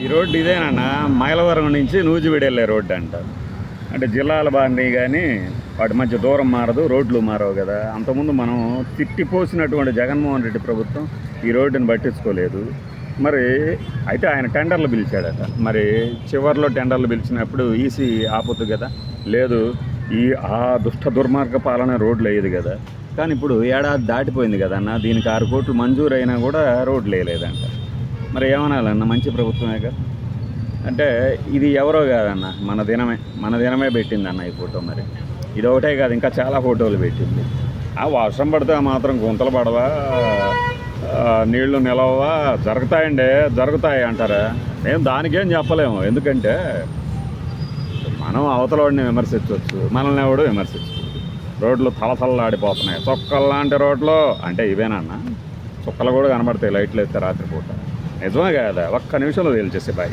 ఈ రోడ్డు ఇదేనన్నా మైలవరం నుంచి నూజివీడు వెళ్ళే రోడ్డు అంట. అంటే జిల్లాల బాగున్నాయి కానీ వాటి మధ్య దూరం మారదు, రోడ్లు మారవు కదా. అంతకుముందు మనం తిట్టిపోసినటువంటి జగన్మోహన్ రెడ్డి ప్రభుత్వం ఈ రోడ్డుని పట్టించుకోలేదు. మరి అయితే ఆయన టెండర్లు పిలిచాడట. మరి చివరిలో టెండర్లు పిలిచినప్పుడు ఈసీ ఆపొద్దు కదా, లేదు ఈ ఆ దుష్ట దుర్మార్గ పాలన రోడ్లు వేయదు కదా. కానీ ఇప్పుడు ఏడాది దాటిపోయింది కదన్న, దీనికి 6 కోట్లు మంజూరు అయినా కూడా రోడ్లు వేయలేదంట. మరి ఏమనాలన్న, మంచి ప్రభుత్వమేగా. అంటే ఇది ఎవరో కాదన్న, మన దినమే పెట్టిందన్న ఈ ఫోటో. మరి ఇది ఒకటే కాదు, ఇంకా చాలా ఫోటోలు పెట్టింది. ఆ వర్షం పడితే మాత్రం గుంతలు పడవా, నీళ్లు నిలవవా, జరుగుతాయి అంటారా? మేము దానికేం చెప్పలేము. ఎందుకంటే మనం అవతల వాడిని విమర్శించవచ్చు, మనల్ని ఎవడు విమర్శించవచ్చు. రోడ్లు తలతల్లాడిపోతున్నాయి, చుక్కల్లాంటి రోడ్లు అంటే ఇవేనన్నా. చుక్కలు కూడా కనబడతాయి లైట్లు వేస్తే రాత్రిపూట. నిజమే కదా, ఒక్క నిమిషంలో తేల్చేసే బాయ్.